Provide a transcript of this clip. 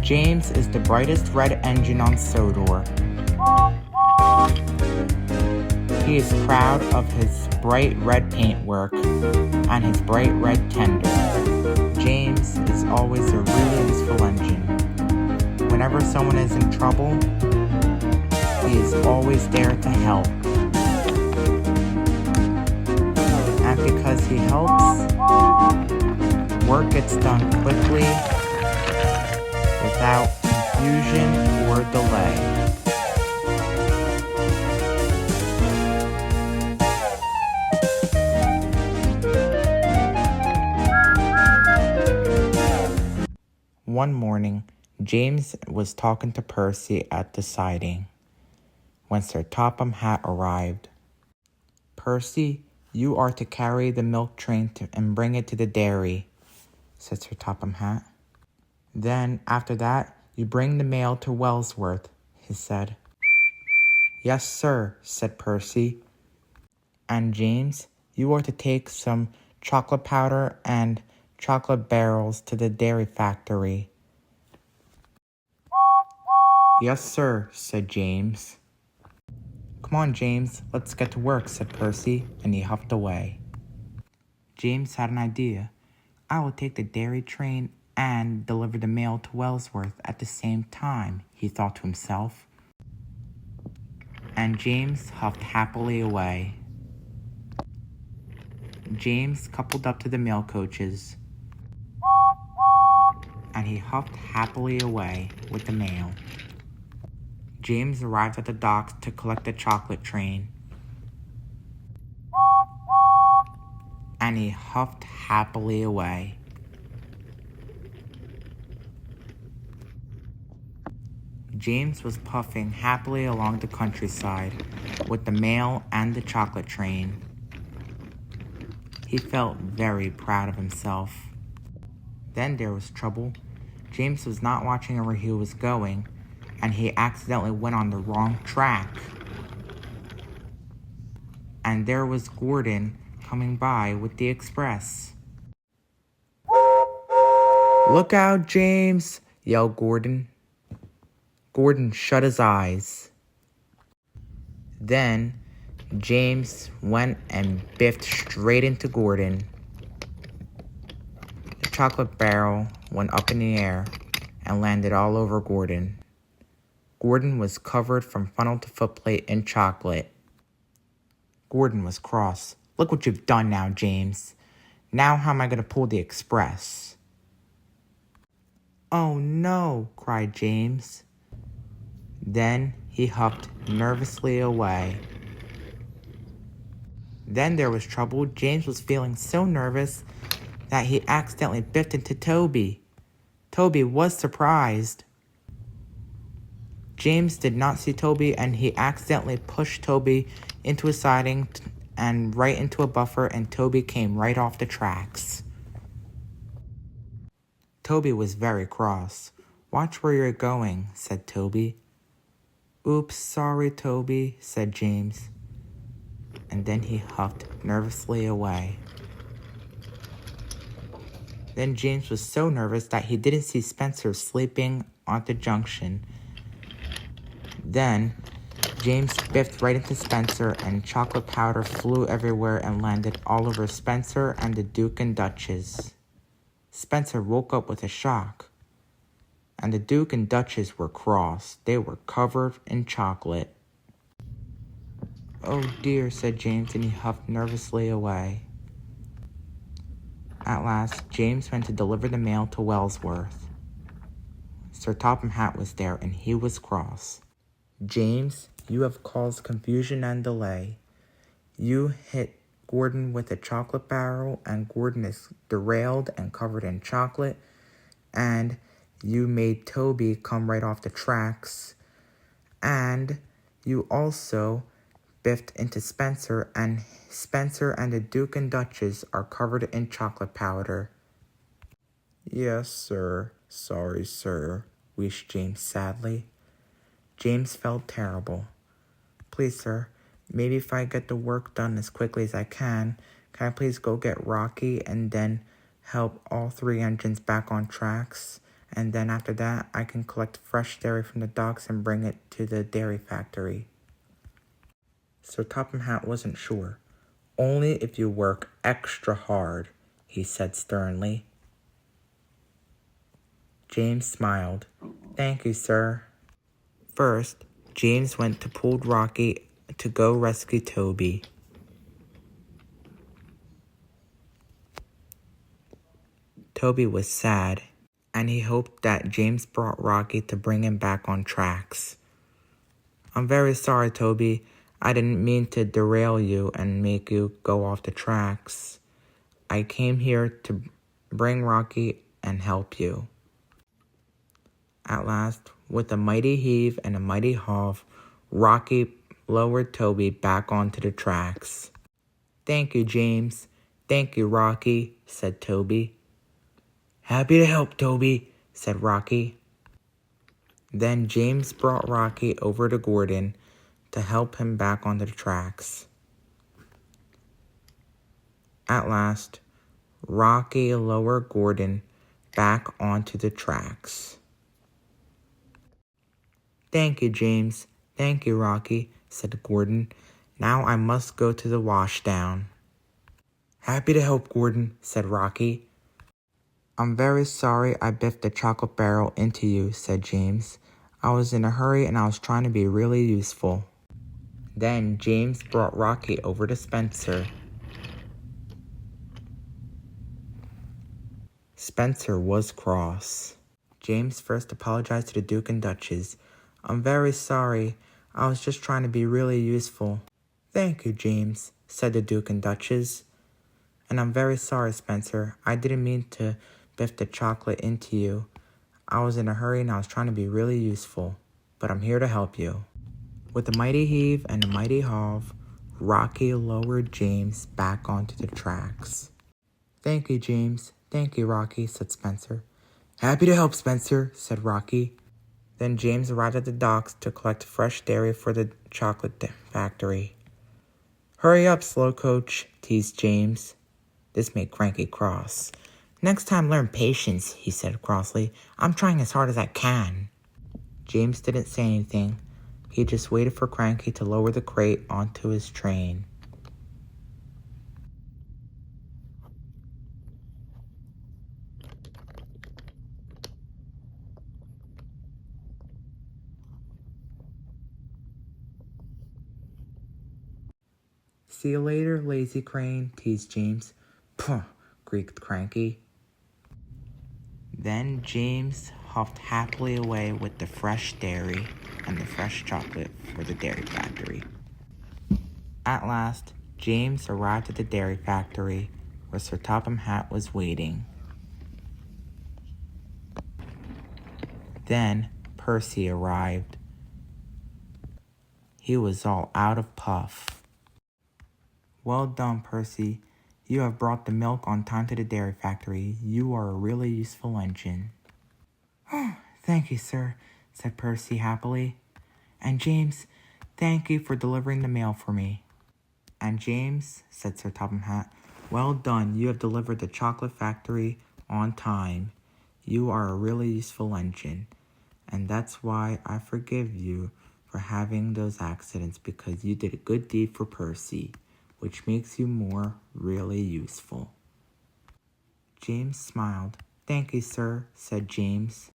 James is the brightest red engine on Sodor. He is proud of his bright red paintwork and his bright red tender. James is always a really useful engine. Whenever someone is in trouble, he is always there to help. And because he helps, work gets done quickly, without confusion or delay. One morning, James was talking to Percy at the siding when Sir Topham Hatt arrived. "Percy, you are to carry the milk train and bring it to the dairy," said Sir Topham Hatt. "Then, after that, you bring the mail to Wellsworth," he said. "Yes, sir," said Percy. "And James, you are to take some chocolate powder and chocolate barrels to the dairy factory." "Yes, sir," said James. "Come on, James, let's get to work," said Percy, and he huffed away. James had an idea. "I will take the dairy train and deliver the mail to Wellsworth at the same time," he thought to himself. And James huffed happily away. James coupled up to the mail coaches, and he huffed happily away with the mail. James arrived at the docks to collect the chocolate train, and he huffed happily away. James was puffing happily along the countryside with the mail and the chocolate train. He felt very proud of himself. Then there was trouble. James was not watching where he was going, and he accidentally went on the wrong track. And there was Gordon coming by with the express. "Look out, James!" yelled Gordon. Gordon shut his eyes. Then James went and biffed straight into Gordon. The chocolate barrel went up in the air and landed all over Gordon. Gordon was covered from funnel to footplate in chocolate. Gordon was cross. "Look what you've done now, James. Now how am I going to pull the express?" "Oh no," cried James. Then he huffed nervously away. Then there was trouble. James was feeling so nervous that he accidentally biffed into Toby. Toby was surprised. James did not see Toby, and he accidentally pushed Toby into a siding and right into a buffer, and Toby came right off the tracks. Toby was very cross. "Watch where you're going," said Toby. "Oops, sorry, Toby," said James. And then he huffed nervously away. Then James was so nervous that he didn't see Spencer sleeping at the junction. Then James biffed right into Spencer, and chocolate powder flew everywhere and landed all over Spencer and the Duke and Duchess. Spencer woke up with a shock, and the Duke and Duchess were cross. They were covered in chocolate. "Oh dear," said James, and he huffed nervously away. At last, James went to deliver the mail to Wellsworth. Sir Topham Hatt was there, and he was cross. "James, you have caused confusion and delay. You hit Gordon with a chocolate barrel, and Gordon is derailed and covered in chocolate, and you made Toby come right off the tracks, and you also biffed into Spencer and the Duke and Duchess are covered in chocolate powder." "Yes, sir. Sorry, sir," wheezed James sadly. James felt terrible. "Please, sir, maybe if I get the work done as quickly as I can I please go get Rocky and then help all 3 engines back on tracks? And then after that, I can collect fresh dairy from the docks and bring it to the dairy factory. Sir Topham Hatt wasn't sure. Only if you work extra hard, he said sternly. James smiled. Thank you, sir. First, James went to Pooled Rocky to go rescue Toby. Toby was sad, and he hoped that James brought Rocky to bring him back on tracks. I'm very sorry, Toby. I didn't mean to derail you and make you go off the tracks. I came here to bring Rocky and help you. At last, with a mighty heave and a mighty haul, Rocky lowered Toby back onto the tracks. Thank you, James. Thank you, Rocky, said Toby. Happy to help, Toby, said Rocky. Then James brought Rocky over to Gordon to help him back onto the tracks. At last, Rocky lowered Gordon back onto the tracks. Thank you, James. Thank you, Rocky, said Gordon. Now I must go to the washdown. Happy to help, Gordon, said Rocky. I'm very sorry I biffed the chocolate barrel into you, said James. I was in a hurry and I was trying to be really useful. Then James brought Rocky over to Spencer. Spencer was cross. James first apologized to the Duke and Duchess. I'm very sorry. I was just trying to be really useful. Thank you, James, said the Duke and Duchess. And I'm very sorry, Spencer. I didn't mean to biff the chocolate into you. I was in a hurry and I was trying to be really useful. But I'm here to help you. With a mighty heave and a mighty haul, Rocky lowered James back onto the tracks. Thank you, James. Thank you, Rocky, said Spencer. Happy to help, Spencer, said Rocky. Then James arrived at the docks to collect fresh dairy for the chocolate factory. Hurry up, slow coach, teased James. This made Cranky cross. Next time learn patience, he said crossly. I'm trying as hard as I can. James didn't say anything. He just waited for Cranky to lower the crate onto his train. See you later, lazy crane, teased James. Puh, creaked Cranky. Then James huffed happily away with the fresh dairy and the fresh chocolate for the dairy factory. At last, James arrived at the dairy factory where Sir Topham Hatt was waiting. Then Percy arrived. He was all out of puff. Well done, Percy. You have brought the milk on time to the dairy factory. You are a really useful engine. Oh, thank you, sir, said Percy happily. And James, thank you for delivering the mail for me. And James, said Sir Topham Hatt, well done. You have delivered the chocolate factory on time. You are a really useful engine. And that's why I forgive you for having those accidents, because you did a good deed for Percy, which makes you more really useful. James smiled. Thank you, sir, said James.